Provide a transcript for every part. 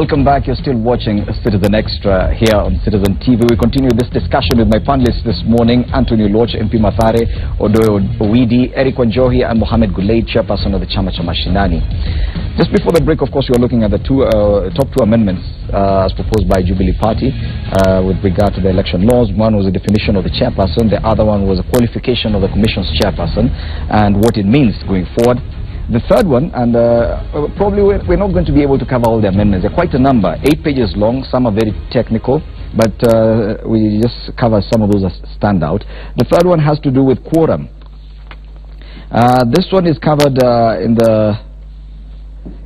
Welcome back. You're still watching Citizen Extra here on Citizen TV. We continue this discussion with my panelists this morning: Anthony Loch, MP Mathare, Odoyo Owidi, Eric Wanjohi, and Mohamed Gulaid, chairperson of the Chama cha Mashinani. Just before the break, of course, we were looking at the top two amendments as proposed by Jubilee Party with regard to the election laws. One was a definition of the chairperson. The other one was a qualification of the commission's chairperson and what it means going forward. The third one, and probably we're not going to be able to cover all the amendments. They're quite a number, 8 pages long. Some are very technical, but we just cover some of those that stand out. The third one has to do with quorum. This one is covered in the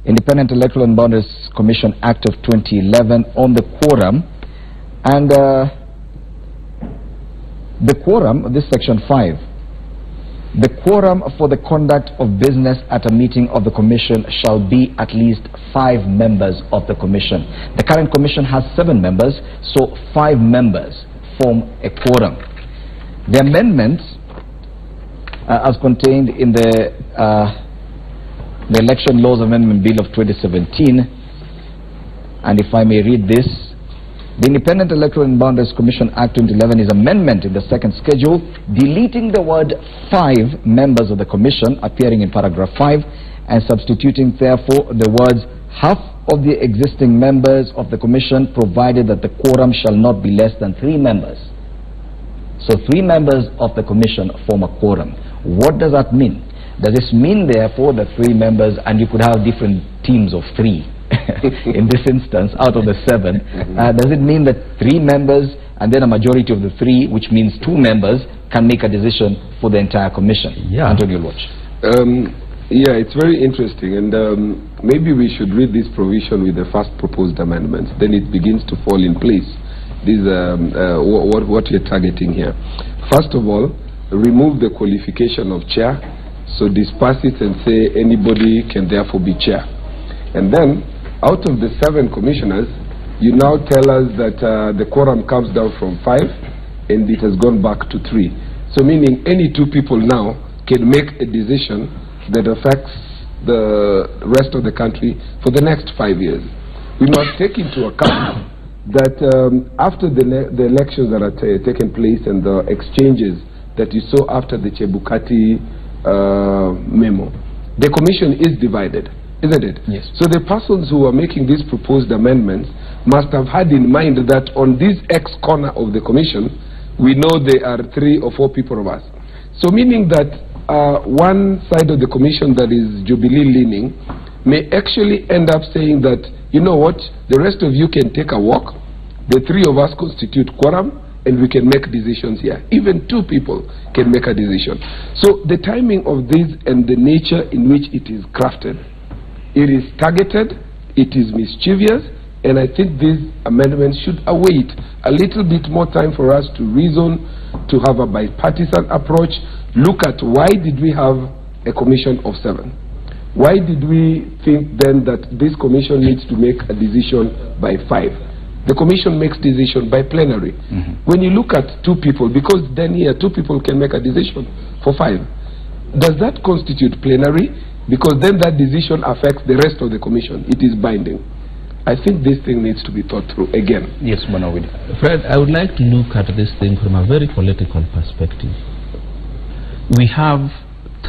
Independent Electoral and Boundaries Commission Act of 2011 on the quorum. And the quorum, this section 5. The quorum for the conduct of business at a meeting of the Commission shall be at least 5 members of the Commission. The current Commission has 7 members, so 5 members form a quorum. The amendments, as contained in the Election Laws Amendment Bill of 2017, and if I may read this, the Independent Electoral and Boundaries Commission Act 2011 is amendment in the second schedule, deleting the word 5 members of the Commission appearing in paragraph 5 and substituting therefore the words half of the existing members of the Commission, provided that the quorum shall not be less than 3 members. So 3 members of the Commission form a quorum. What does that mean? Does this mean therefore that 3 members, and you could have different teams of 3 in this instance out of the 7, does it mean that 3 members and then a majority of the 3, which means 2 members, can make a decision for the entire Commission? Yeah. Anthony Loch. Yeah, it's very interesting, and maybe we should read this provision with the first proposed amendments. Then it begins to fall in place. This what we're targeting here. First of all, remove the qualification of chair, so disperse it and say anybody can therefore be chair. And then, out of the 7 commissioners, you now tell us that the quorum comes down from 5 and it has gone back to 3. So meaning any 2 people now can make a decision that affects the rest of the country for the next 5 years. We must take into account that after the elections that are taking place and the exchanges that you saw after the Chebukati memo, the commission is divided, isn't it? Yes. So the persons who are making these proposed amendments must have had in mind that on this X corner of the commission, we know there are 3 or 4 people of us. So meaning that one side of the commission that is Jubilee leaning may actually end up saying that, you know what, the rest of you can take a walk, the 3 of us constitute quorum, and we can make decisions here. Even 2 people can make a decision. So the timing of this and the nature in which it is crafted, it is targeted, it is mischievous, and I think these amendments should await a little bit more time for us to reason, to have a bipartisan approach, look at why did we have a commission of 7? Why did we think then that this commission needs to make a decision by 5? The commission makes decision by plenary. When you look at 2 people, because then here 2 people can make a decision for 5, does that constitute plenary? Because then that decision affects the rest of the commission. It is binding. I think this thing needs to be thought through again. Yes, Manawid. Fred, I would like to look at this thing from a very political perspective. We have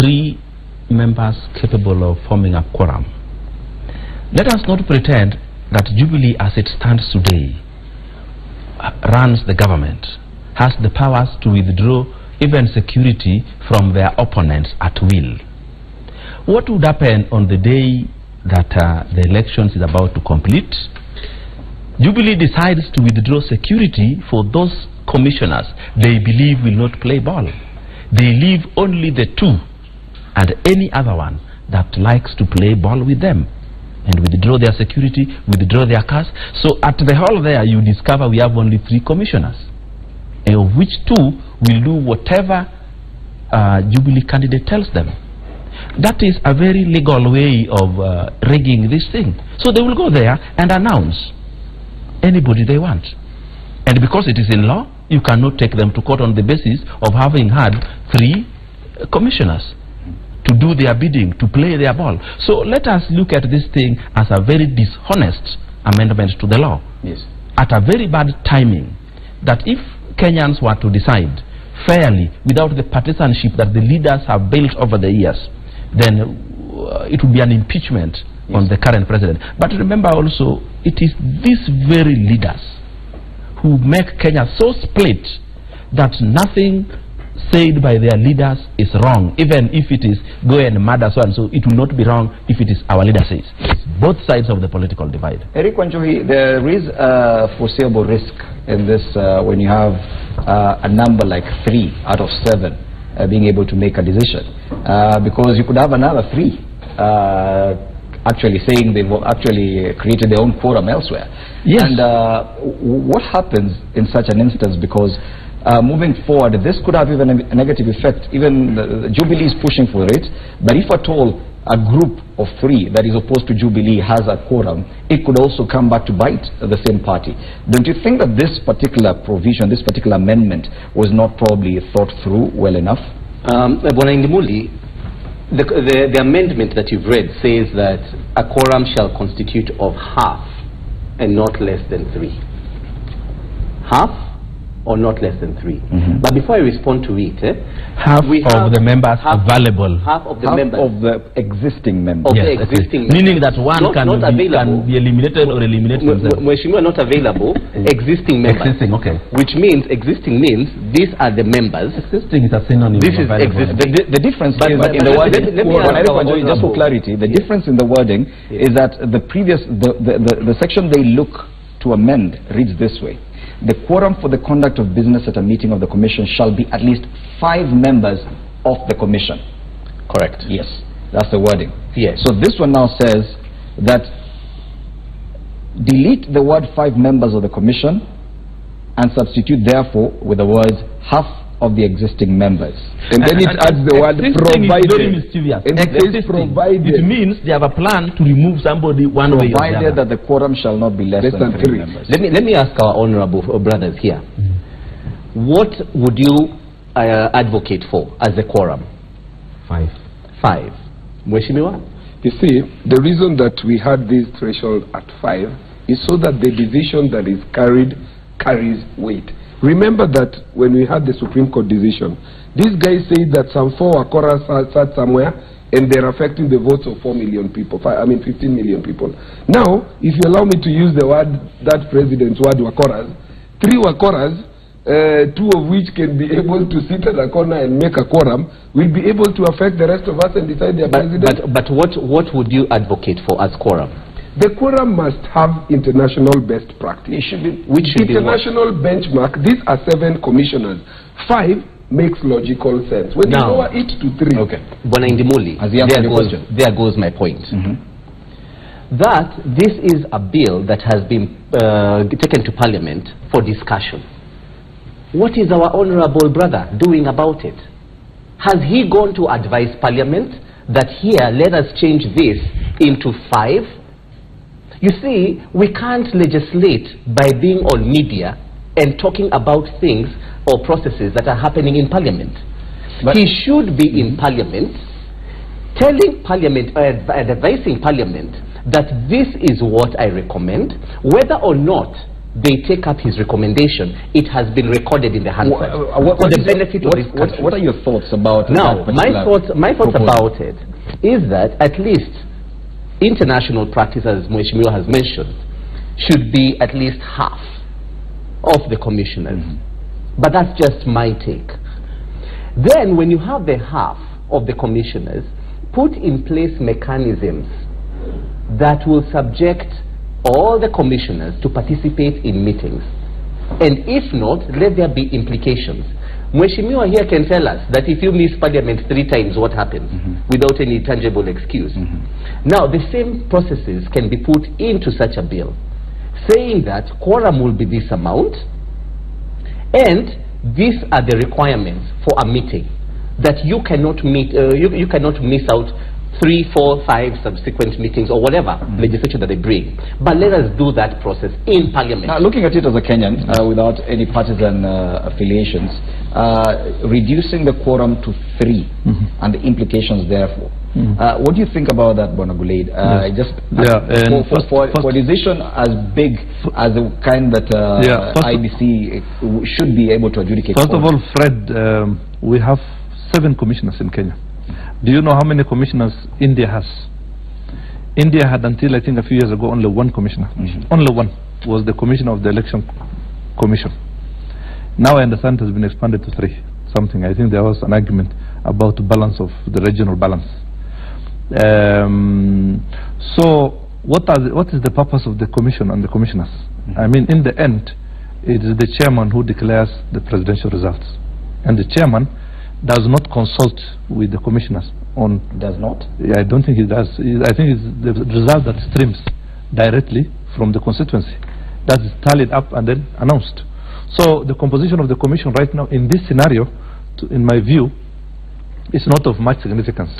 3 members capable of forming a quorum. Let us not pretend that Jubilee, as it stands today, runs the government, has the powers to withdraw even security from their opponents at will. What would happen on the day that the elections is about to complete? Jubilee decides to withdraw security for those commissioners they believe will not play ball. They leave only the 2 and any other one that likes to play ball with them, and withdraw their security, withdraw their cars. So at the hall there, you discover we have only 3 commissioners, of which 2 will do whatever Jubilee candidate tells them. That is a very legal way of rigging this thing. So they will go there and announce anybody they want. And because it is in law, you cannot take them to court on the basis of having had 3 commissioners to do their bidding, to play their ball. So let us look at this thing as a very dishonest amendment to the law. Yes. At a very bad timing, that if Kenyans were to decide fairly, without the partisanship that the leaders have built over the years, then it would be an impeachment on the current president. But remember also, it is these very leaders who make Kenya so split that nothing said by their leaders is wrong. Even if it is go and murder so and so, it will not be wrong if it is our leader says. Both sides of the political divide. Eric Wanjohi, there is a foreseeable risk in this when you have a number like 3 out of 7 being able to make a decision, because you could have another 3 actually saying they've actually created their own quorum elsewhere. Yes. And what happens in such an instance? Because moving forward, this could have even a negative effect. Even Jubilee is pushing for it, but if at all a group of 3 that is opposed to Jubilee has a quorum, it could also come back to bite the same party. Don't you think that this particular provision, this particular amendment, was not probably thought through well enough? Bwana Indimuli, the amendment that you've read says that a quorum shall constitute of half and not less than 3. Half or not less than 3. But before I respond to it, half of the members available. Half of the Half members. of the existing members. Of the existing members. Meaning that one can be eliminated or eliminate themselves. Mheshimiwa not available, existing members. Existing, okay. Which means, existing means, these are the members. Existing is a synonym. This is available. existing. The difference But is in the wording. let me ask Just for clarity, the difference in the wording is that the section they look to amend reads this way: the quorum for the conduct of business at a meeting of the commission shall be at least 5 members of the commission. Correct. Yes, that's the wording. Yes. So this one now says that delete the word 5 members of the commission and substitute therefore with the words half of the existing members. And then it adds the word provided. Is very mischievous. And it says provided. It means they have a plan to remove somebody one way or the Provided other. that the quorum shall not be less than 3 members. Let me ask our honorable brothers here. What would you advocate for as a quorum? 5. 5. Mheshimiwa? You see, the reason that we had this threshold at 5 is so that the decision that is carried carries weight. Remember that when we had the Supreme Court decision, these guys say that some 4 Wakoras sat somewhere and they're affecting the votes of 4 million people, 15 million people. Now, if you allow me to use the word, that president's word, Wakoras, 3 Wakoras, 2 of which can be able to sit at a corner and make a quorum, will be able to affect the rest of us and decide their president. But what would you advocate for as quorum? The quorum must have international best practice. Which should be international benchmark. These are 7 commissioners. 5 makes logical sense. When now, you lower it to 3. Okay. Bwana Indimuli, there goes my point. That this is a bill that has been taken to Parliament for discussion. What is our honorable brother doing about it? Has he gone to advise Parliament that here, let us change this into 5? You see, we can't legislate by being on media and talking about things or processes that are happening in Parliament. But he should be in Parliament, telling Parliament, advising Parliament that this is what I recommend. Whether or not they take up his recommendation, it has been recorded in the Hansard for the benefit of this country. What are your thoughts about now? That my thoughts about it is that at least international practice, as Mheshimiwa has mentioned, should be at least half of the commissioners. But that's just my take. Then when you have the half of the commissioners, put in place mechanisms that will subject all the commissioners to participate in meetings. And if not, let there be implications. Mheshimiwa here can tell us that if you miss Parliament 3 times, what happens without any tangible excuse. Now, the same processes can be put into such a bill, saying that quorum will be this amount, and these are the requirements for a meeting, that you cannot meet, you cannot miss out 3, 4, 5 subsequent meetings or whatever legislation that they bring. But let us do that process in Parliament. Now, looking at it as a Kenyan, without any partisan affiliations, reducing the quorum to 3 and the implications therefore, What do you think about that, Bwana Gulade? For a decision as big as the kind that IBC should be able to adjudicate. First of all, Fred, we have 7 commissioners in Kenya. Do you know how many commissioners India has? India had, until I think a few years ago, only 1 commissioner. Only 1 was the commissioner of the Election Commission. Now I understand it has been expanded to 3 something. I think there was an argument about the balance of the regional balance. So what is the purpose of the commission and the commissioners? I mean, in the end, it is the chairman who declares the presidential results, and the chairman does not consult with the commissioners on. Does not? Yeah, I don't think he does. I think it's the result that streams directly from the constituency, that is tallied up and then announced. So the composition of the commission right now in this scenario, in my view, is not of much significance,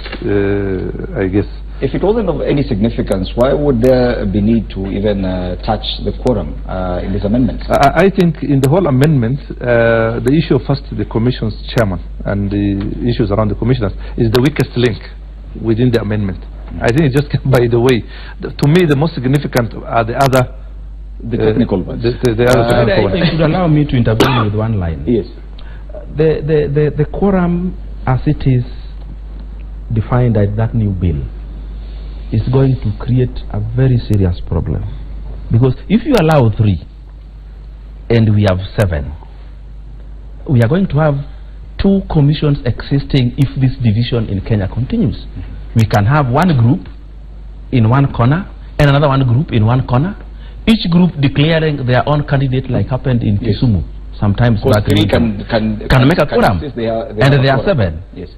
I guess. If it wasn't of any significance, why would there be need to even touch the quorum in this amendment? I think in the whole amendment, the issue of first the commission's chairman and the issues around the commissioners is the weakest link within the amendment. I think it just came by the way. To me, the most significant are the other technical ones. If you could allow me to intervene with one line. Yes. The quorum as it is defined at that new bill is going to create a very serious problem, because if you allow 3 and we have 7, we are going to have 2 commissions existing if this division in Kenya continues. We can have one group in one corner and another one group in one corner, each group declaring their own candidate, like happened in Kisumu sometimes back. 3 can make a quorum, and there are 7. Yes.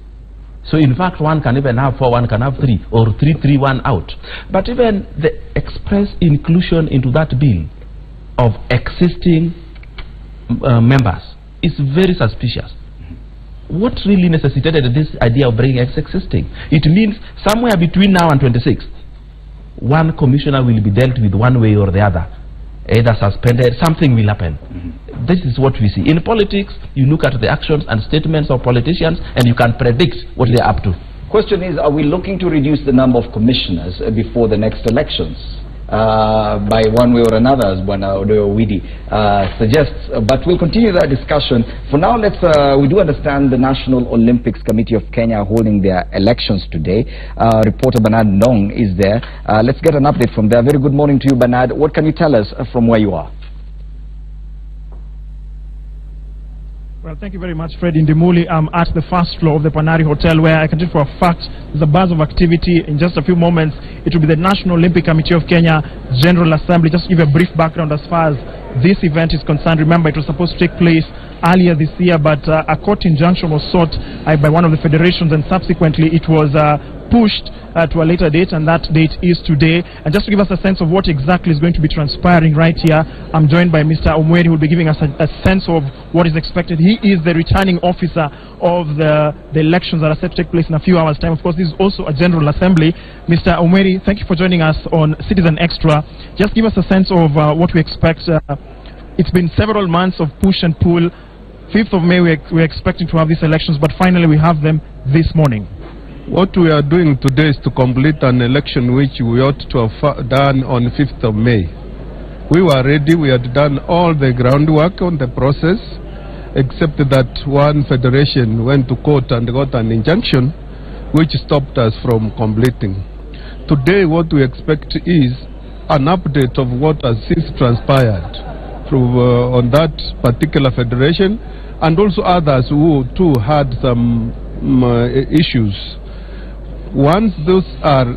So in fact, one can even have 4, one can have 3, or 3, 3, 1 out. But even the express inclusion into that bill of existing members is very suspicious. What really necessitated this idea of bringing existing? It means somewhere between now and 26, one commissioner will be dealt with one way or the other, either suspended, something will happen. This is what we see. In politics, you look at the actions and statements of politicians and you can predict what they're up to. Question is, are we looking to reduce the number of commissioners before the next elections? By one way or another, as Bwana Widi suggests, but we'll continue that discussion. For now, we do understand the National Olympics Committee of Kenya are holding their elections today. Reporter Bernard Nong is there. Let's get an update from there. Very good morning to you, Bernard. What can you tell us from where you are? Well, thank you very much, Fred Indimuli. I'm at the first floor of the Panari Hotel, where I can tell for a fact there's a buzz of activity. In just a few moments, it will be the National Olympic Committee of Kenya General Assembly. Just to give a brief background as far as this event is concerned. Remember, it was supposed to take place earlier this year, but a court injunction was sought by one of the federations, and subsequently it was pushed to a later date, and that date is today. And just to give us a sense of what exactly is going to be transpiring right here, I'm joined by Mr. Omweri, who will be giving us a sense of what is expected. He is the returning officer of the elections that are set to take place in a few hours' time. Of course, this is also a General Assembly. Mr. Omweri, thank you for joining us on Citizen Extra. Just give us a sense of what we expect. It's been several months of push and pull. 5th of May, we're expecting to have these elections, but finally we have them this morning. What we are doing today is to complete an election which we ought to have done on 5th of May. We were ready, we had done all the groundwork on the process, except that one federation went to court and got an injunction which stopped us from completing. Today what we expect is an update of what has since transpired on that particular federation, and also others who too had some issues. Once those are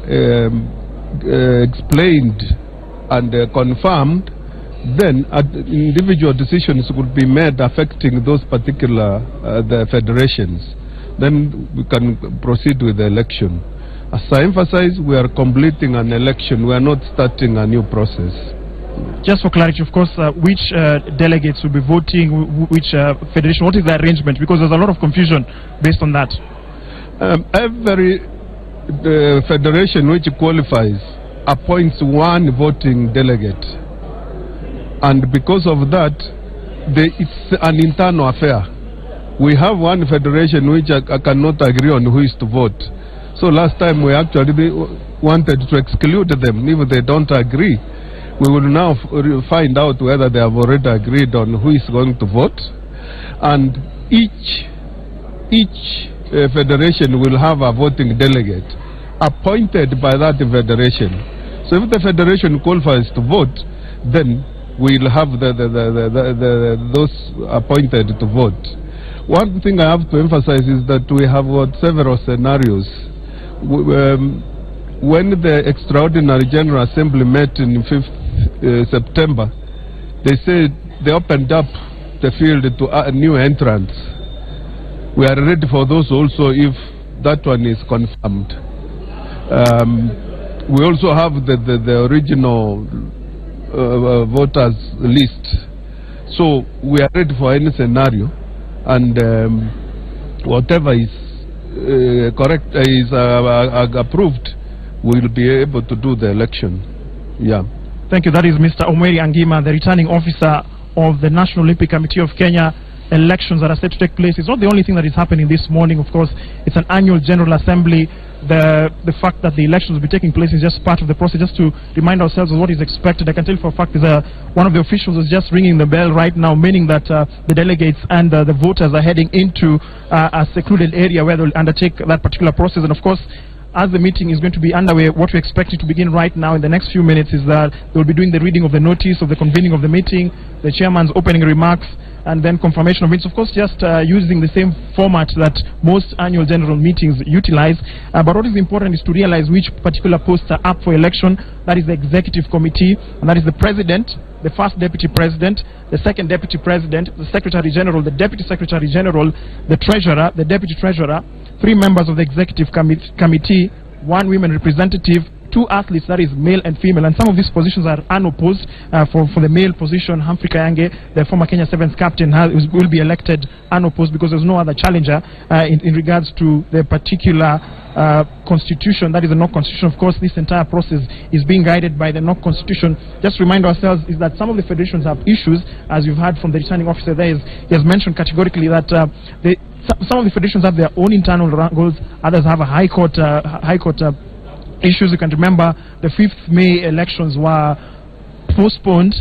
explained and confirmed, then individual decisions could be made affecting those particular the federations. Then we can proceed with the election. As I emphasize, we are completing an election. We are not starting a new process. Just for clarity, of course, which delegates will be voting, which federation, what is the arrangement? Because there's a lot of confusion based on that. Every federation which qualifies appoints one voting delegate. And because of that, it's an internal affair. We have one federation which cannot agree on who is to vote. So last time we actually wanted to exclude them if they don't agree. We will now find out whether they have already agreed on who is going to vote, and each federation will have a voting delegate appointed by that federation. So if the federation qualifies to vote, then we'll have those appointed to vote. One thing I have to emphasize is that we have several scenarios. When the Extraordinary General Assembly met in 5th September, they said they opened up the field to new entrants. We are ready for those also if that one is confirmed. We also have the original voters list. So we are ready for any scenario, and whatever is correct is approved, we will be able to do the election. Yeah. Thank you. That is Mr. Omweri Angima, the returning officer of the National Olympic Committee of Kenya. Elections that are set to take place. It's not the only thing that is happening this morning. Of course, it's an annual General Assembly. The fact that the elections will be taking place is just part of the process, just to remind ourselves of what is expected. I can tell you for a fact one of the officials is just ringing the bell right now, meaning that the delegates and the voters are heading into a secluded area where they'll undertake that particular process. And of course, as the meeting is going to be underway, what we're expecting to begin right now in the next few minutes is that they'll be doing the reading of the notice of the convening of the meeting, the chairman's opening remarks, and then confirmation of minutes. Of course, just using the same format that most annual general meetings utilize. But what is important is to realize which particular posts are up for election. That is the executive committee, and that is the president, the first deputy president, the second deputy president, the secretary general, the deputy secretary general, the treasurer, the deputy treasurer, 3 members of the executive committee, 1 women representative, 2 athletes, that is male and female, and some of these positions are unopposed. For the male position, Humphrey Kayange, the former Kenya Sevens captain, will be elected unopposed because there's no other challenger in regards to the particular constitution. That is the NOC constitution. Of course, this entire process is being guided by the NOC constitution. Just remind ourselves is that some of the federations have issues, as you've heard from the returning officer there. He has mentioned categorically that some of the federations have their own internal wrangles, others have a high court issues. You can remember the 5th May elections were postponed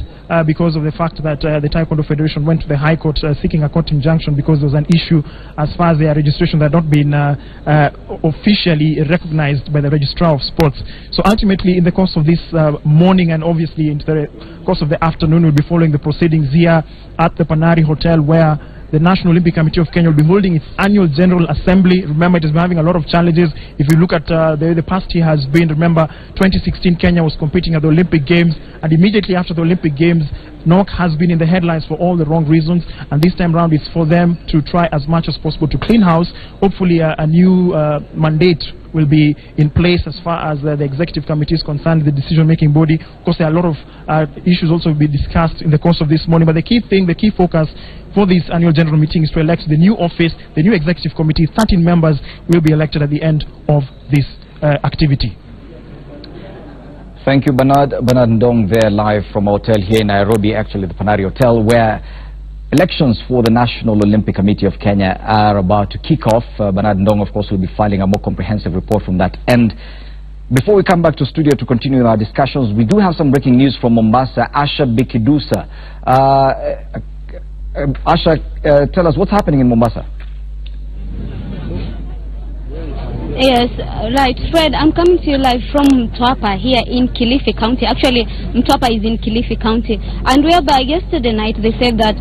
because of the fact that the Taekwondo Federation went to the High Court seeking a court injunction because there was an issue as far as their registration that had not been officially recognized by the Registrar of Sports. So ultimately, in the course of this morning and obviously into the course of the afternoon, we'll be following the proceedings here at the Panari Hotel, where the National Olympic Committee of Kenya will be holding its annual General Assembly. Remember, it has been having a lot of challenges. If you look at the past year has been, remember, 2016 Kenya was competing at the Olympic Games, and immediately after the Olympic Games, NOC has been in the headlines for all the wrong reasons, and this time round it's for them to try as much as possible to clean house. Hopefully a new mandate will be in place as far as the executive committee is concerned, the decision-making body. Of course, there are a lot of issues also will be discussed in the course of this morning, but the key focus for this annual general meeting is to elect the new office, the new executive committee. 13 members will be elected at the end of this activity. Thank you, Bernard. Bernard Ndong there live from a hotel here in Nairobi, actually the Panari Hotel, where elections for the National Olympic Committee of Kenya are about to kick off. Bernard Ndong, of course, will be filing a more comprehensive report from that end. Before we come back to studio to continue our discussions, we do have some breaking news from Mombasa. Asha Bikidusa. Asha, tell us what's happening in Mombasa. Yes, right, Fred, I'm coming to you live from Mtwapa here in Kilifi County. Actually, Mtwapa is in Kilifi County, and whereby yesterday night they said that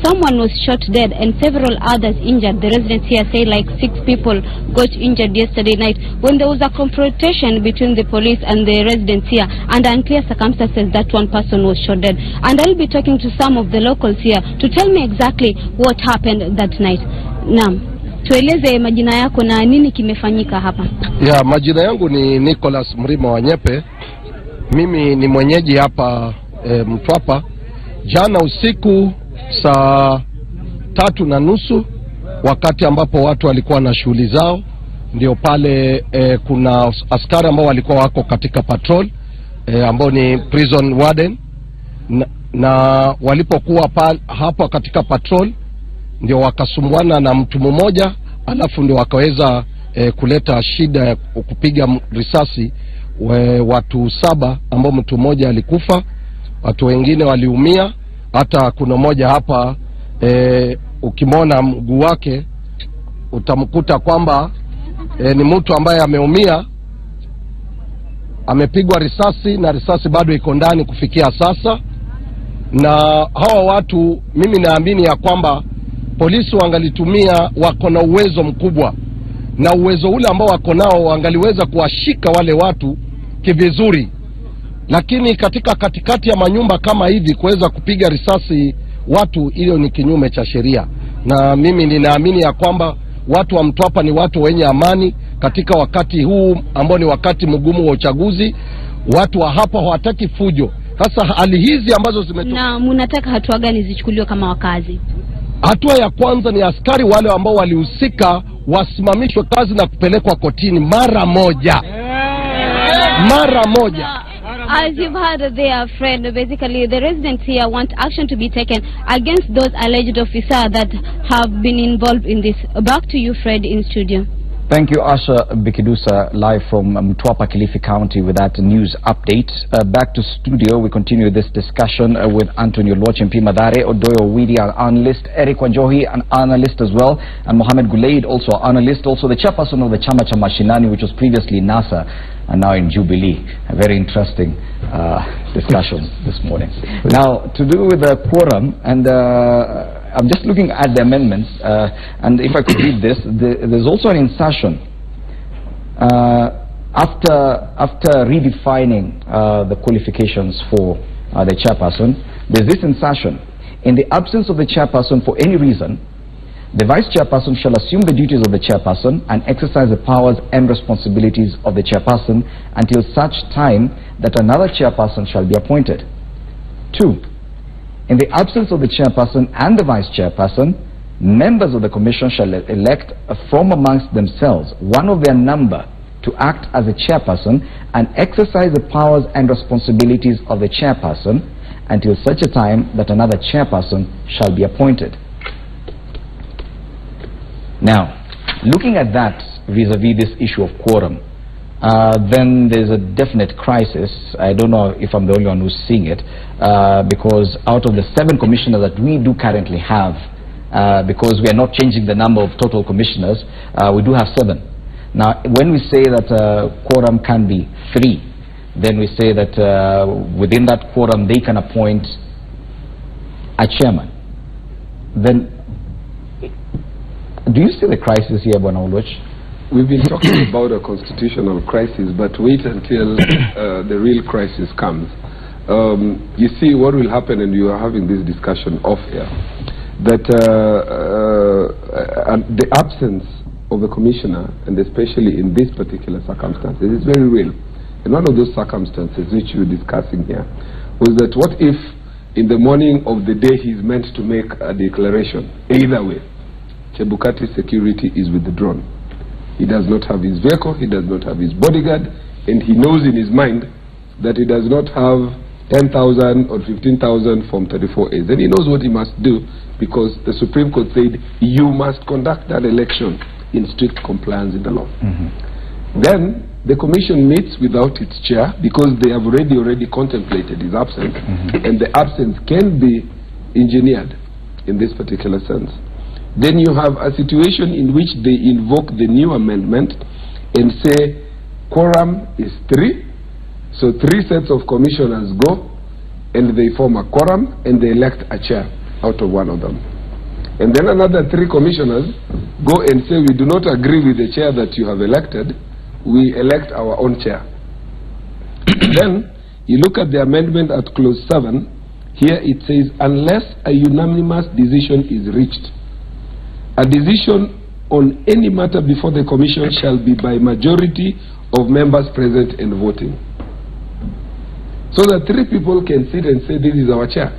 someone was shot dead and several others injured. The residents here say like 6 people got injured yesterday night when there was a confrontation between the police and the residents here, and unclear circumstances that one person was shot dead. And I'll be talking to some of the locals here to tell me exactly what happened that night. Naam. Tueleze majina yako na nini kimefanyika hapa. Ya, majina yangu ni Nicholas Mrima Wanyepe. Mimi ni mwenyeji hapa Mtwapa. Jana usiku saa 3:30 wakati ambapo watu walikuwa na shughuli zao, ndio pale kuna askari ambao walikuwa wako katika patrol ambao ni prison warden, na walipokuwa hapo katika patrol ndio wakasumbuana na mtu mmoja, alafu ndio wakaweza kuleta shida ya kupiga risasi watu 7 ambao mtu mmoja alikufa, watu wengine waliumia. Hata kuna mmoja hapa ukimwona mguu wake utamkuta kwamba ni mtu ambaye ameumia, amepigwa risasi na risasi bado iko ndani kufikia sasa. Na hawa watu mimi naamini ya kwamba polisi wangalitumia, wako na uwezo mkubwa, na uwezo ule ambao wako nao wangaliweza kuwashika wale watu kivizuri. Lakini katikati ya manyumba kama hivi kuweza kupiga risasi watu, hiyo ni kinyume cha sheria. Na mimi ninaamini ya kwamba watu wa Mtwapa ni watu wenye amani katika wakati huu ambao ni wakati mgumu wa uchaguzi. Watu wa hapa hawataki fujo. Sasa hali hizi ambazo zimetokea, na mnataka hatua gani zichukuliwe kama wakazi? Hatua ya kwanza ni askari wale ambao walihusika wasimamishwe kazi na kupelekwa kotini mara moja. Mara moja. As you've heard there, Fred, basically the residents here want action to be taken against those alleged officers that have been involved in this. Back to you, Fred, in studio. Thank you, Asha Bikidusa, live from Mtwapa, Kilifi County, with that news update. Back to studio, we continue this discussion with Antonio Loch, MP Madare, Odoyo Widi, an analyst, Eric Wanjohi, an analyst as well, and Mohamed Gulaid, also an analyst, also the chairperson of the Chama cha Mashinani, which was previously NASA, and now in Jubilee. A very interesting discussion this morning. Now, to do with the quorum, and I'm just looking at the amendments, and if I could read this, there's also an insertion. After redefining the qualifications for the chairperson, there's this insertion. In the absence of the chairperson for any reason, the vice chairperson shall assume the duties of the chairperson and exercise the powers and responsibilities of the chairperson until such time that another chairperson shall be appointed. 2. In the absence of the chairperson and the vice chairperson, members of the commission shall elect from amongst themselves one of their number to act as a chairperson and exercise the powers and responsibilities of the chairperson until such a time that another chairperson shall be appointed. Now, looking at that vis-a-vis this issue of quorum, then there's a definite crisis. I don't know if I'm the only one who's seeing it, because out of the 7 commissioners that we do currently have, because we are not changing the number of total commissioners, we do have 7. Now, when we say that quorum can be 3, then we say that within that quorum they can appoint a chairman. Then, do you see the crisis here, Bwana Oloch? We've been talking about a constitutional crisis, but wait until the real crisis comes. You see what will happen, and you are having this discussion off here, that the absence of the commissioner, and especially in this particular circumstances, is very real. And one of those circumstances which we're discussing here was that what if in the morning of the day he's meant to make a declaration, either way, Chebukati's security is withdrawn. He does not have his vehicle, he does not have his bodyguard, and he knows in his mind that he does not have 10,000 or 15,000 from 34As. And he knows what he must do, because the Supreme Court said you must conduct that election in strict compliance with the law. Then the commission meets without its chair, because they have already contemplated his absence, and the absence can be engineered in this particular sense. Then you have a situation in which they invoke the new amendment and say quorum is 3. So 3 sets of commissioners go and they form a quorum and they elect a chair out of one of them. And then another 3 commissioners go and say we do not agree with the chair that you have elected, we elect our own chair. Then you look at the amendment at clause 7, here it says unless a unanimous decision is reached, a decision on any matter before the commission shall be by majority of members present and voting. So that 3 people can sit and say this is our chair.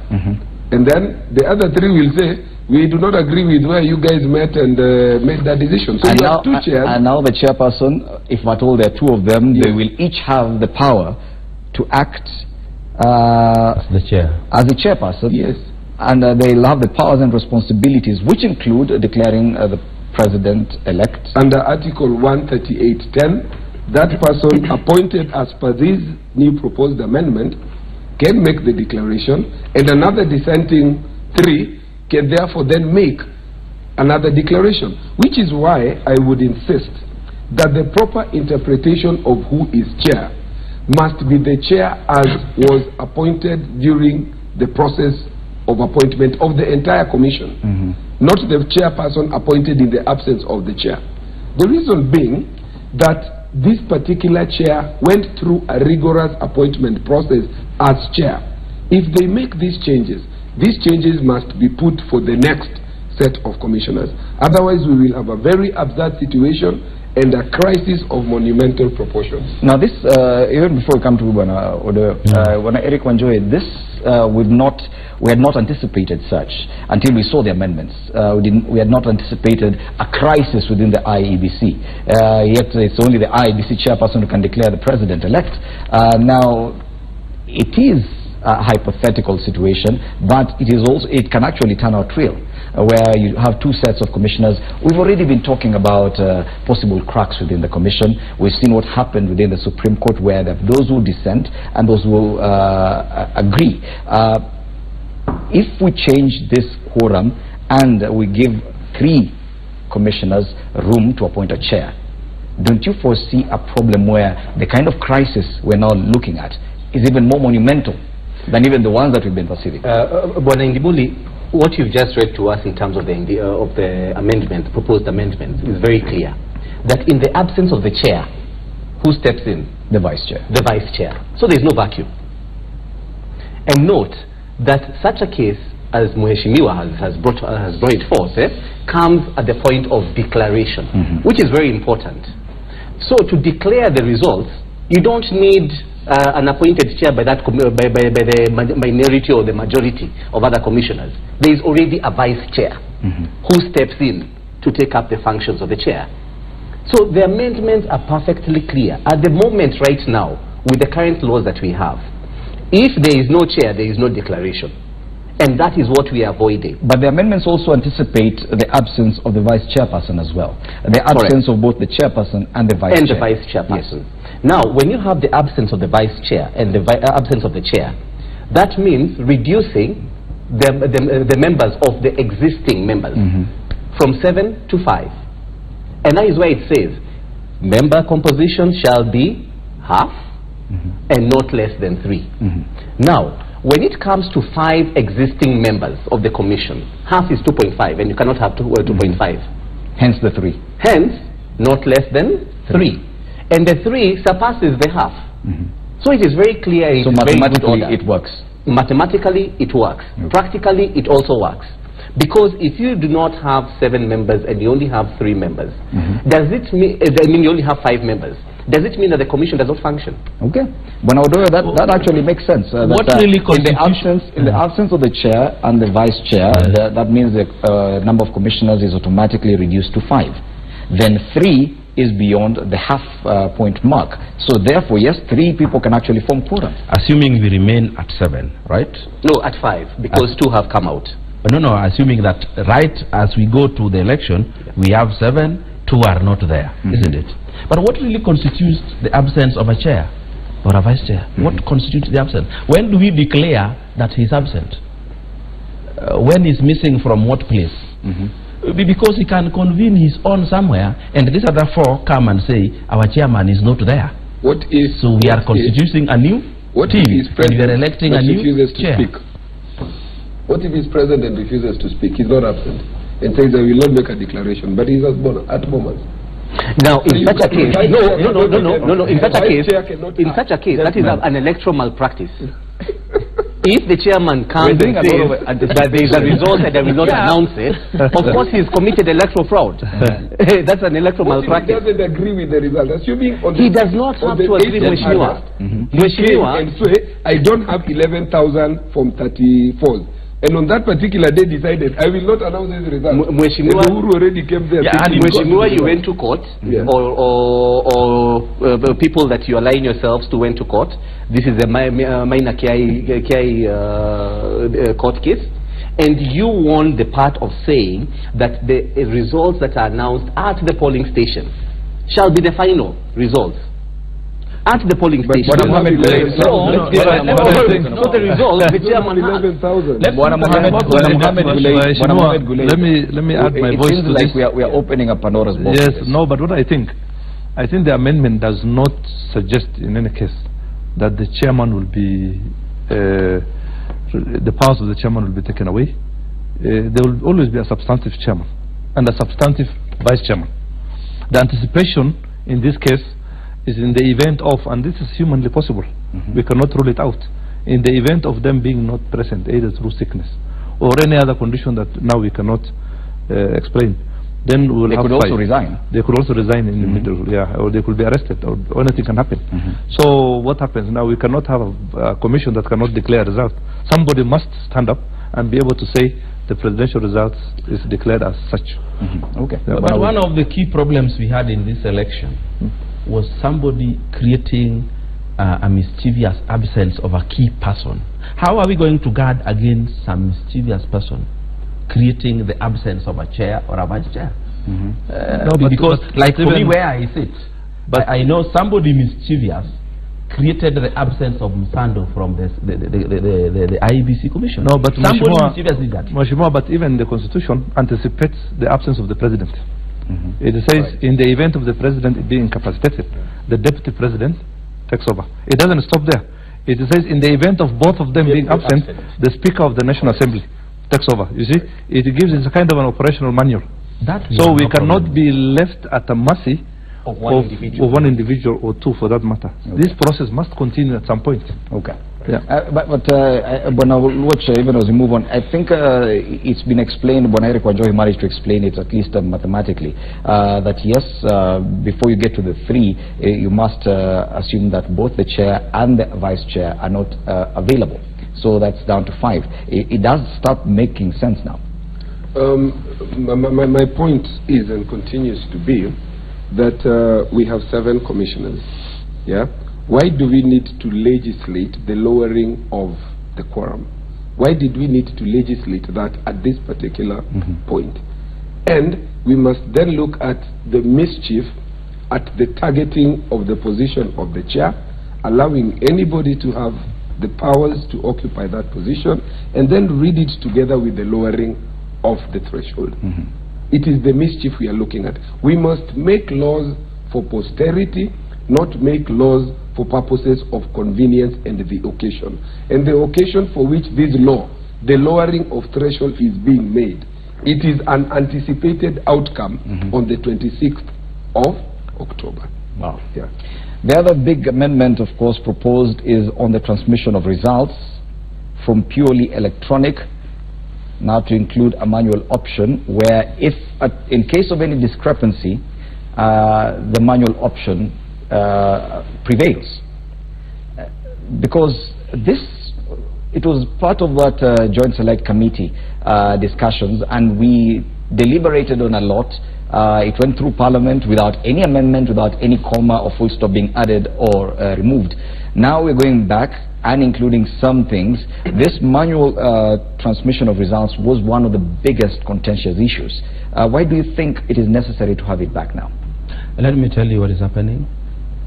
And then the other 3 will say we do not agree with where you guys met and made that decision. So and you now, have 2 chairs. And now the chairperson, if at all there are 2 of them, they will each have the power to act as the chair. As a chairperson. Yes. And they'll have the powers and responsibilities, which include declaring the president-elect? Under Article 138(10), that person appointed as per this new proposed amendment can make the declaration, and another dissenting 3 can therefore then make another declaration, which is why I would insist that the proper interpretation of who is chair must be the chair as was appointed during the process of appointment of the entire commission, not the chairperson appointed in the absence of the chair. The reason being that this particular chair went through a rigorous appointment process as chair. If they make these changes must be put for the next set of commissioners. Otherwise, we will have a very absurd situation and a crisis of monumental proportions. Now, this, even before we come to Bwana Odo, Eric Wanjohi, this we had not anticipated such until we saw the amendments. We had not anticipated a crisis within the IEBC. Yet it's only the IEBC chairperson who can declare the president-elect. Now, it is a hypothetical situation, but it can actually turn out real, where you have 2 sets of commissioners. We've already been talking about possible cracks within the commission. We've seen what happened within the Supreme Court, where there are those who dissent and those who agree. If we change this quorum and we give 3 commissioners room to appoint a chair, don't you foresee a problem where the kind of crisis we're now looking at is even more monumental than even the ones that we've been perceiving? Bwana Ndimuli, what you've just read to us in terms of the amendment, proposed amendment, is very clear. That in the absence of the chair, who steps in? The vice chair. The vice chair. So there's no vacuum. And note that such a case, as Mheshimiwa has brought it forth, comes at the point of declaration, which is very important. So to declare the results, you don't need an appointed chair by the minority or the majority of other commissioners. There is already a vice chair who steps in to take up the functions of the chair. So the amendments are perfectly clear. At the moment right now, with the current laws that we have, if there is no chair, there is no declaration. And that is what we are avoiding. But the amendments also anticipate the absence of the vice chairperson as well. The absence of both the chairperson and the vice chair. And the vice chairperson. Yes. Now, when you have the absence of the vice chair and the absence of the chair, that means reducing the members of the existing members from 7 to 5. And that is why it says, member composition shall be half and not less than 3. Now, when it comes to 5 existing members of the commission, half is 2.5, and you cannot have 2.5. Hence the 3. Hence, not less than 3. And the 3 surpasses the half. So it is very clear. So mathematically it works. Mathematically it works. Practically it also works. Because if you do not have 7 members and you only have 3 members, does it mean, you only have 5 members? Does it mean that the commission does not function? Okay. When that actually makes sense. What really in the absence of the chair and the vice chair, that means the number of commissioners is automatically reduced to 5. Then 3 is beyond the half point mark. So therefore, yes, 3 people can actually form quorum. Assuming we remain at 7, right? No, at 5, because 2 have come out. No, assuming that right as we go to the election, we have 7, 2 are not there, isn't it? But what really constitutes the absence of a chair or a vice chair? What constitutes the absence? When do we declare that he's absent? When he's missing from what place? Because he can convene his own somewhere, and these other 4 come and say, our chairman is not there. So we are constituting a new team, and we are electing a new chair. What if he's present and refuses to speak? He's not absent and says, I will not make a declaration, but he's at moment. Now, in such a case, no. In such a case, that is an electoral malpractice. If the chairman comes and says that there is a result and I will not announce it, of course he has committed electoral fraud. That's an electoral malpractice. He doesn't agree with the result. Assuming he does not have to agree with Mheshimiwa. And say, I don't have 11,000 from 34. And on that particular day decided, I will not announce this result. Mheshimiwa already came there. And Mheshimiwa, you went to court, or people that you align yourselves to went to court. This is a minor KI court case. and you want the part of saying that the results that are announced at the polling station shall be the final results. At the polling station. But Mohammed Gulay, the result, the chairman has. Let me add my voice to like this. we are opening up Pandora's box. Yes, no, but what I think the amendment does not suggest in any case that the chairman will be, the powers of the chairman will be taken away. There will always be a substantive chairman and a substantive vice chairman. The anticipation in this case is in the event of, and this is humanly possible, we cannot rule it out, in the event of them being not present, either through sickness or any other condition that now we cannot explain, then we will have could also resign. They could also resign in the middle, yeah, or they could be arrested, or anything can happen. So what happens now? We cannot have a commission that cannot declare results. Somebody must stand up and be able to say the presidential results is declared as such. Okay. Yeah, but one of the key problems we had in this election was somebody creating a mischievous absence of a key person. How are we going to guard against some mischievous person creating the absence of a chair or a vice chair? Because like for me where I sit, but I know somebody mischievous created the absence of Msando from the IEBC commission. No, but somebody mischievous did that. Mheshimiwa, but even the constitution anticipates the absence of the president. It says in the event of the president being incapacitated, the deputy president takes over. It doesn't stop there. It says in the event of both of them being absent, the Speaker of the National Assembly takes over. You see, it gives us a kind of an operational manual. So we cannot be left at the mercy of one individual or two for that matter. This process must continue at some point. Okay. Yeah. When I will watch, even as we move on, I think it's been explained, when Eric Wanjohi managed to explain it, at least mathematically, that yes, before you get to the 3, you must assume that both the chair and the vice chair are not available. So that's down to 5. It does start making sense now. My point is and continues to be that we have 7 commissioners. Yeah. Why do we need to legislate the lowering of the quorum? Why did we need to legislate that at this particular point? And we must then look at the mischief at the targeting of the position of the chair, allowing anybody to have the powers to occupy that position, and then read it together with the lowering of the threshold. It is the mischief we are looking at. We must make laws for posterity, not make laws for purposes of convenience and the occasion. And the occasion for which this law, the lowering of threshold, is being made, it is an anticipated outcome on the 26th of October. Wow. Yeah. The other big amendment, of course, proposed is on the transmission of results from purely electronic now to include a manual option, where if in case of any discrepancy, the manual option prevails, because it was part of that Joint Select Committee discussions, and we deliberated on a lot. It went through Parliament without any amendment, without any comma or full stop being added or removed. Now we're going back and including some things. This manual transmission of results was one of the biggest contentious issues. Why do you think it is necessary to have it back now? Let me tell you what is happening.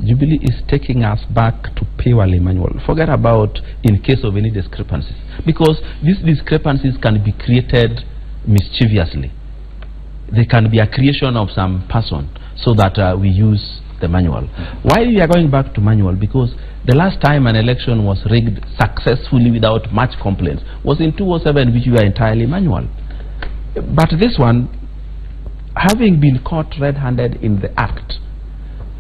Jubilee is taking us back to purely manual. Forget about in case of any discrepancies, because these discrepancies can be created mischievously. They can be a creation of some person so that we use the manual. Why we are going back to manual? Because the last time an election was rigged successfully without much complaints was in 2007, which we were entirely manual. But this one, having been caught red-handed in the act,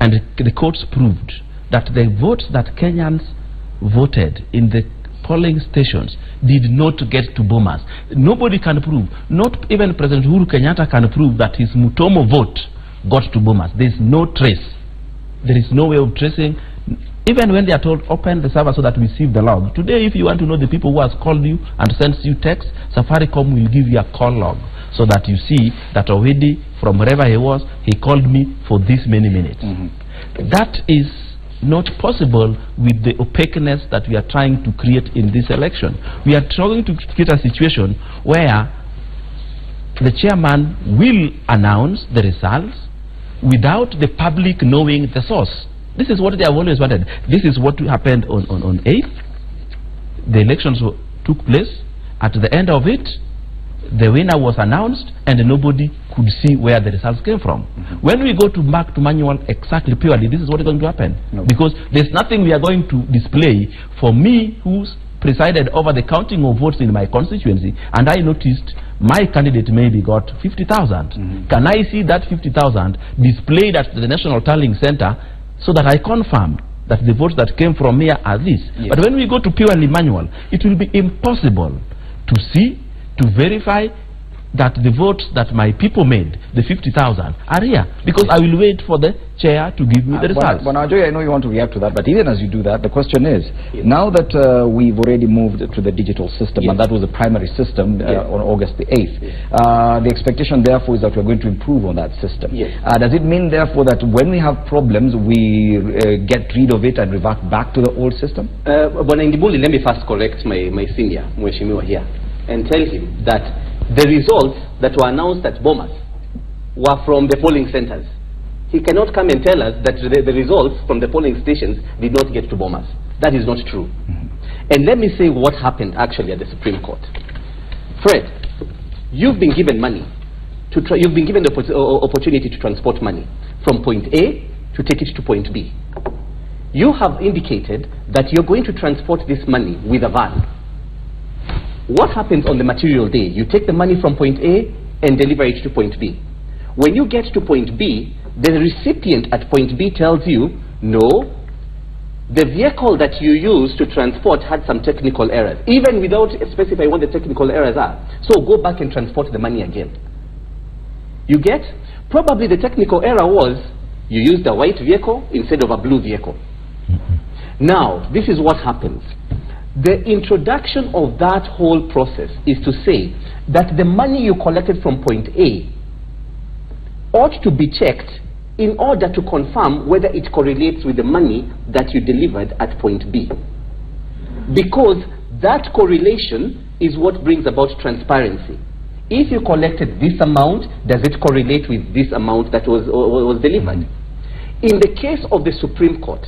and the courts proved that the votes that Kenyans voted in the polling stations did not get to Bomas. Nobody can prove, not even President Uhuru Kenyatta can prove that his Mutomo vote got to Bomas. There is no trace. There is no way of tracing. Even when they are told, open the server so that we receive the log. Today, if you want to know the people who has called you and sends you text, Safaricom will give you a call log, so that you see that already from wherever he was, he called me for this many minutes. That is not possible with the opaqueness that we are trying to create in this election. We are trying to create a situation where the chairman will announce the results without the public knowing the source. This is what they have always wanted. This is what happened on 8th. The elections took place. At the end of it, the winner was announced and nobody could see where the results came from. When we go back to manual exactly purely, this is what is going to happen. Because there's nothing we are going to display for me who's presided over the counting of votes in my constituency, and I noticed my candidate maybe got 50,000. Can I see that 50,000 displayed at the National Tallying Center so that I confirm that the votes that came from here are this? But when we go to purely manual, it will be impossible to see, to verify that the votes that my people made, the 50,000, are here, because I will wait for the chair to give me the results. Bonajoy, I know you want to react to that, but even as you do that, the question is, now that we've already moved to the digital system, and that was the primary system on August the 8th, the expectation therefore is that we're going to improve on that system. Does it mean therefore that when we have problems, we get rid of it and revert back to the old system? Bonangibuli, let me first correct my senior, Mheshimiwa here, and tell him that the results that were announced at Bomas were from the polling centers. He cannot come and tell us that the results from the polling stations did not get to Bomas. That is not true. And let me say what happened actually at the Supreme Court. Fred, you've been given money. You've been given the opportunity to transport money from point A to take it to point B. You have indicated that you're going to transport this money with a van. What happens on the material day? You take the money from point A and deliver it to point B. When you get to point B, the recipient at point B tells you, no, the vehicle that you used to transport had some technical errors, even without specifying what the technical errors are. So go back and transport the money again. You get? Probably the technical error was you used a white vehicle instead of a blue vehicle. Now, this is what happens. The introduction of that whole process is to say that the money you collected from point A ought to be checked in order to confirm whether it correlates with the money that you delivered at point B. Because that correlation is what brings about transparency. If you collected this amount, does it correlate with this amount that was delivered? In the case of the Supreme Court,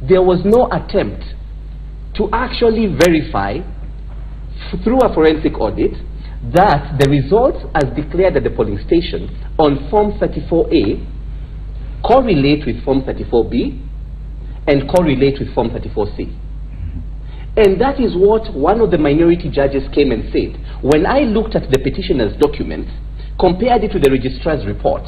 there was no attempt to actually verify through a forensic audit that the results as declared at the polling station on Form 34A correlate with Form 34B and correlate with Form 34C. And that is what one of the minority judges came and said. When I looked at the petitioner's documents, compared it to the registrar's report,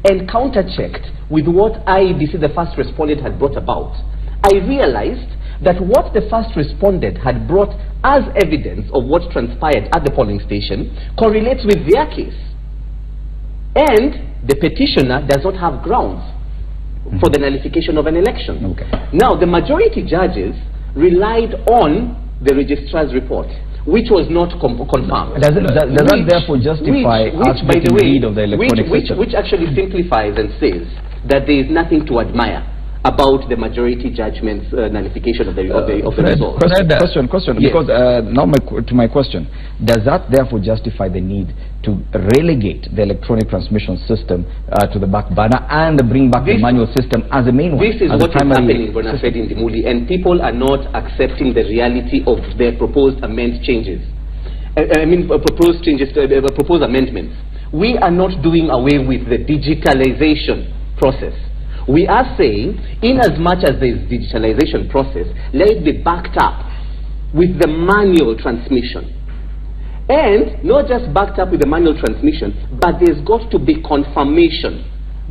and counter-checked with what IEBC, the first respondent, had brought about, I realized that what the first respondent had brought as evidence of what transpired at the polling station correlates with their case. And the petitioner does not have grounds for the nullification of an election. Now, the majority judges relied on the registrar's report, which was not confirmed. Does that therefore justify us getting rid of the electronic system? Which actually simplifies and says that there is nothing to admire about the majority judgment's nullification of the result. Question. Yes. Because now to my question, does that therefore justify the need to relegate the electronic transmission system to the back burner and bring back the manual system as the main one? This is what is happening, Bonafide Ndimuli, and people are not accepting the reality of the proposed changes. Proposed amendments. We are not doing away with the digitalization process. We are saying, in as much as there is digitalization process, let it be backed up with the manual transmission. And not just backed up with the manual transmission, but there's got to be confirmation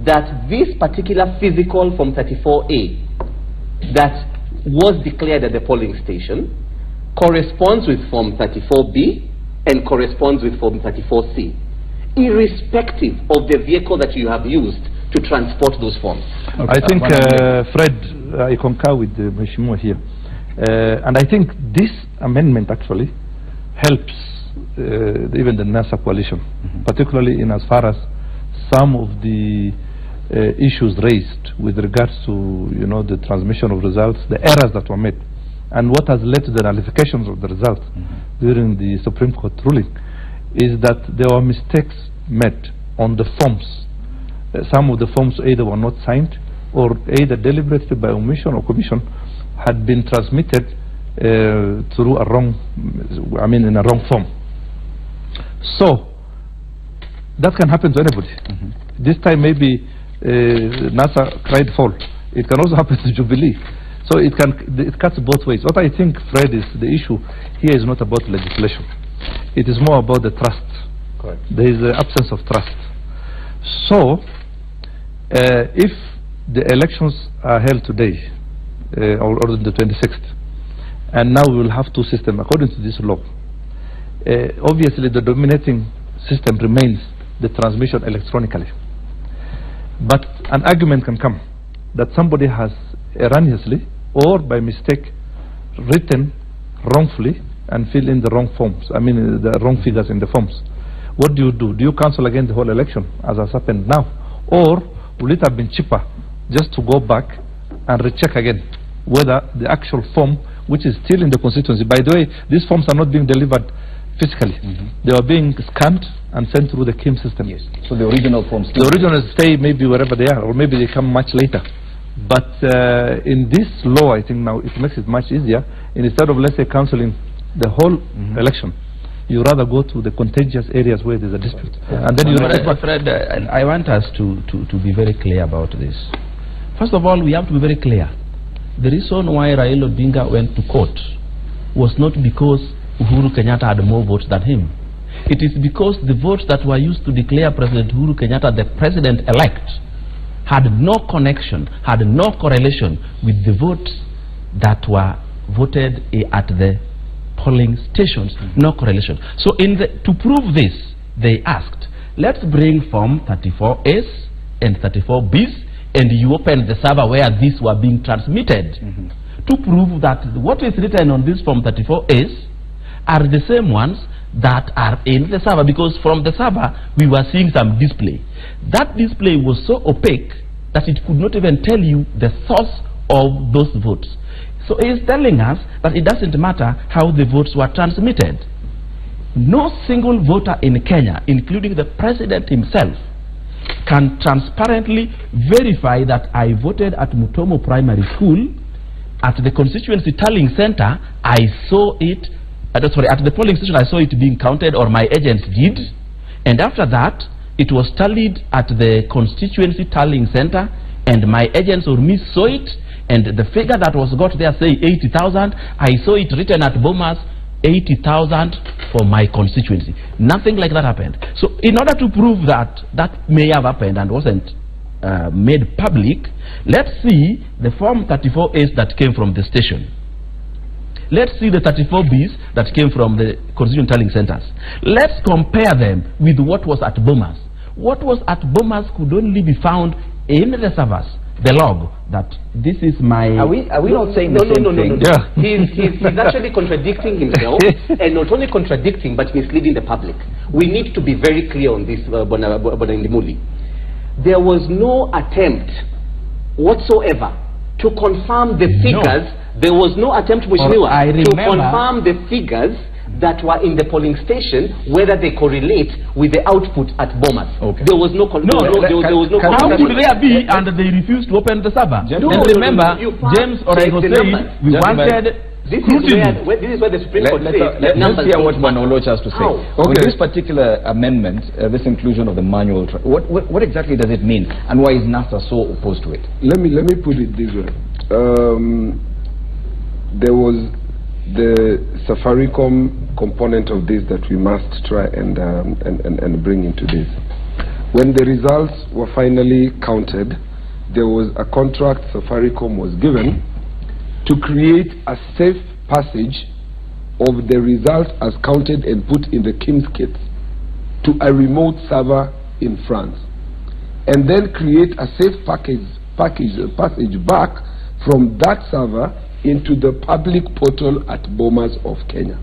that this particular physical Form 34A that was declared at the polling station corresponds with Form 34B and corresponds with Form 34C, irrespective of the vehicle that you have used to transport those forms. I think, Fred, I concur with Mheshimiwa here. And I think this amendment actually helps even the NASA coalition, particularly in as far as some of the issues raised with regards to, the transmission of results, the errors that were made, and what has led to the nullifications of the results during the Supreme Court ruling, is that there were mistakes made on the forms. Some of the forms either were not signed, or either deliberately by omission or commission had been transmitted through a wrong, in a wrong form. So that can happen to anybody. This time maybe NASA cried foul. It can also happen to Jubilee. So it cuts both ways. What I think, Fred, is the issue here is not about legislation. It is more about the trust. Correct. There is the absence of trust. So if the elections are held today, or on the 26th, and now we will have two systems according to this law, obviously the dominating system remains the transmission electronically. But an argument can come that somebody has erroneously or by mistake written wrongfully and fill in the wrong forms, the wrong figures in the forms. What do? Do you cancel again the whole election, as has happened now? Or will it have been cheaper just to go back and recheck again whether the actual form, which is still in the constituency, by the way, these forms are not being delivered physically. They are being scanned and sent through the KIM system. Yes. So the original forms, the originals stay maybe wherever they are, or maybe they come much later. But in this law, I think now it makes it much easier. Instead of, let's say, cancelling the whole election, you rather go to the contentious areas where there's a dispute. And then Fred, I want us to be very clear about this. First of all, we have to be very clear. The reason why Raila Odinga went to court was not because Uhuru Kenyatta had more votes than him. It is because the votes that were used to declare President Uhuru Kenyatta the president-elect had no connection, had no correlation with the votes that were voted at the polling stations. No correlation. So to prove this, they asked, let's bring Form 34As and 34Bs, and you open the server where these were being transmitted to prove that what is written on this Form 34As are the same ones that are in the server, because from the server we were seeing some display. That display was so opaque that it could not even tell you the source of those votes. So it is telling us that it doesn't matter how the votes were transmitted. No single voter in Kenya, including the president himself, can transparently verify that I voted at Mutomo Primary School. At the constituency tallying center, I saw it, at the polling station I saw it being counted, or my agents did, and after that it was tallied at the constituency tallying center, and my agents or me saw it, and the figure that was got there say 80,000, I saw it written at Bomas 80,000 for my constituency. Nothing like that happened. So in order to prove that that may have happened and wasn't made public, let's see the Form 34As that came from the station. Let's see the 34Bs that came from the constituent tallying centers. Let's compare them with what was at Bomas. What was at Bomas could only be found in the servers, the log, that this is my... Are we not saying the same thing? No. Yeah. He's actually contradicting himself, and not only contradicting, but misleading the public. We need to be very clear on this, Bonindimuli. There was no attempt whatsoever to confirm the figures. No. There was no attempt, Mheshimiwa, to confirm the figures that were in the polling station, whether they correlate with the output at Bomas. Okay. There was no... How could there be, and they refused to open the server? Remember, James Orego said, we wanted... This is where the Supreme Court says... Let's hear what Manoloch has to say. Okay. With this particular amendment, this inclusion of the manual, what exactly does it mean, and why is NASA so opposed to it? Let me put it this way. There was the Safaricom component of this that we must try and bring into this. When the results were finally counted, there was a contract Safaricom was given to create a safe passage of the results as counted and put in the KIMS kits to a remote server in France, and then create a safe passage back from that server into the public portal at Bomas of Kenya.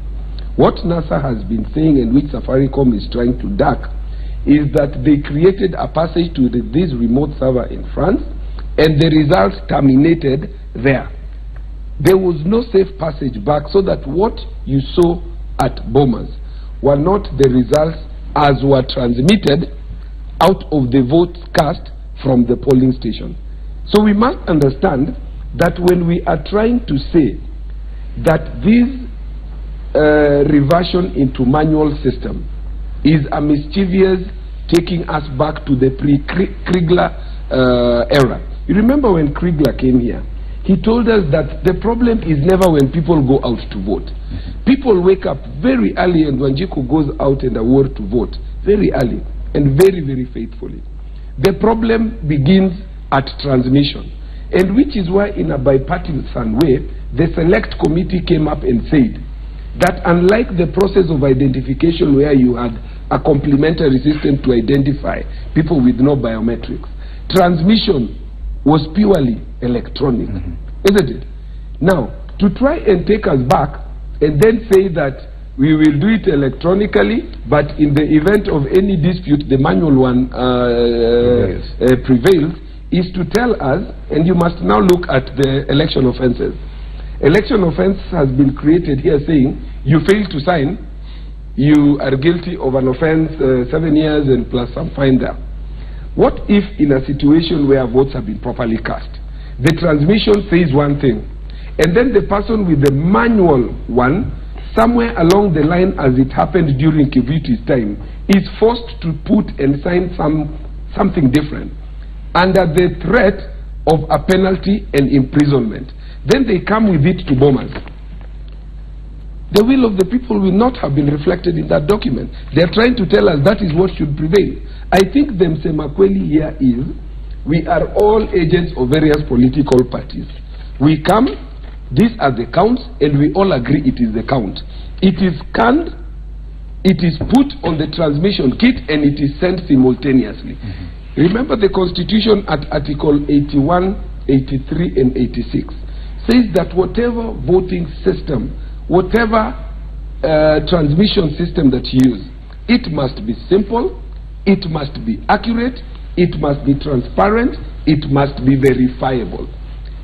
What NASA has been saying, and which Safaricom is trying to duck, is that they created a passage to this remote server in France, and the results terminated there. There was no safe passage back, so that what you saw at Bomas were not the results as were transmitted out of the votes cast from the polling station. So we must understand that when we are trying to say that this reversion into manual system is a mischievous taking us back to the pre-Kriegler era. You remember when Kriegler came here, he told us that the problem is never when people go out to vote. People wake up very early, and Wanjiku goes out and award to vote very early and very, very faithfully. The problem begins at transmission, and which is why in a bipartisan way, the select committee came up and said that unlike the process of identification where you had a complementary system to identify people with no biometrics, transmission was purely electronic, isn't it? Now, to try and take us back and then say that we will do it electronically, but in the event of any dispute, the manual one prevails, is to tell us, and you must now look at the election offences. Election offence has been created here saying, you fail to sign, you are guilty of an offence, 7 years and plus some fine there. What if in a situation where votes have been properly cast, the transmission says one thing, and then the person with the manual one, somewhere along the line as it happened during Kivuti's time, is forced to put and sign something different under the threat of a penalty and imprisonment. Then they come with it to Bomas. The will of the people will not have been reflected in that document. They are trying to tell us that is what should prevail. I think the Msemakweli here is, we are all agents of various political parties. We come, these are the counts, and we all agree it is the count. It is scanned, it is put on the transmission kit, and it is sent simultaneously. Remember the Constitution at Article 81, 83, and 86 says that whatever voting system, whatever transmission system that you use, it must be simple, it must be accurate, it must be transparent, it must be verifiable.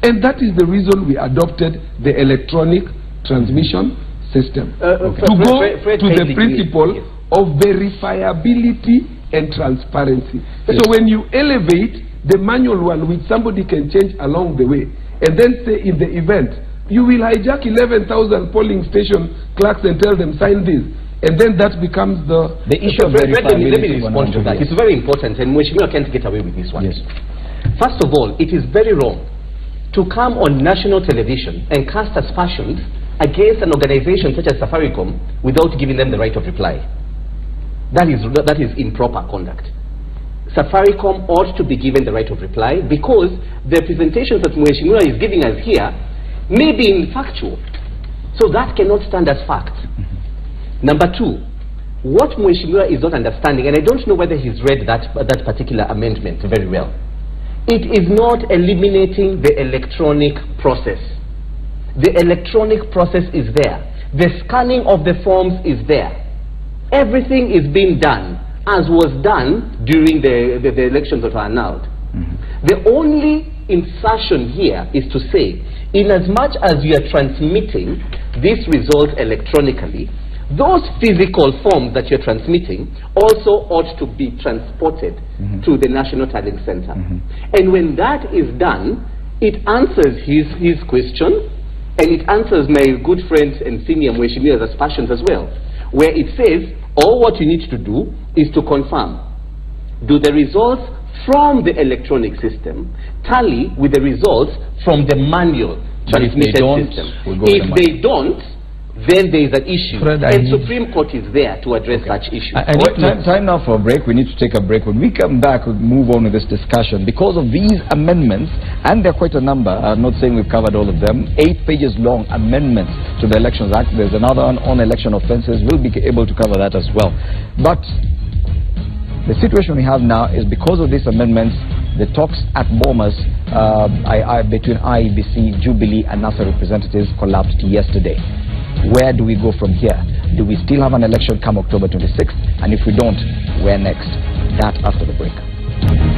And that is the reason we adopted the electronic transmission system. To go to the principle of verifiability and transparency. Yes. So when you elevate the manual one, which somebody can change along the way, and then say in the event, you will hijack 11,000 polling station clerks and tell them sign this, and then that becomes the issue of verifiability. Let me respond to that. It's very important, and Mweshimiwa can't get away with this one. Yes. First of all, it is very wrong to come on national television and cast aspersions against an organization such as Safaricom without giving them the right of reply. That is improper conduct. Safaricom ought to be given the right of reply, because the presentations that Mweshimiwa is giving us here may be factual. So that cannot stand as fact. Number two, what Mweshimiwa is not understanding, and I don't know whether he's read that particular amendment very well, it is not eliminating the electronic process. The electronic process is there. The scanning of the forms is there. Everything is being done as was done during the elections that are annulled. The only insertion here is to say, in as much as you are transmitting this result electronically, those physical forms that you're transmitting also ought to be transported to the National Tallying Center. And when that is done, it answers his question, and it answers my good friend and senior Mweshimiwa's aspersions as well, where it says, all what you need to do is to confirm, do the results from the electronic system tally with the results from the manual transmitted system. If they don't, then there is an issue, and Supreme Court is there to address such issues. Time now for a break. We need to take a break. When we come back, we'll move on with this discussion. Because of these amendments, and there are quite a number, I'm not saying we've covered all of them, 8 pages long amendments to the Elections Act. There's another one on election offences. We'll be able to cover that as well. But the situation we have now is, because of these amendments, the talks at Bomas between IEBC, Jubilee and NASA representatives collapsed yesterday. Where do we go from here? Do we still have an election come October 26th? And if we don't, where next? That after the break.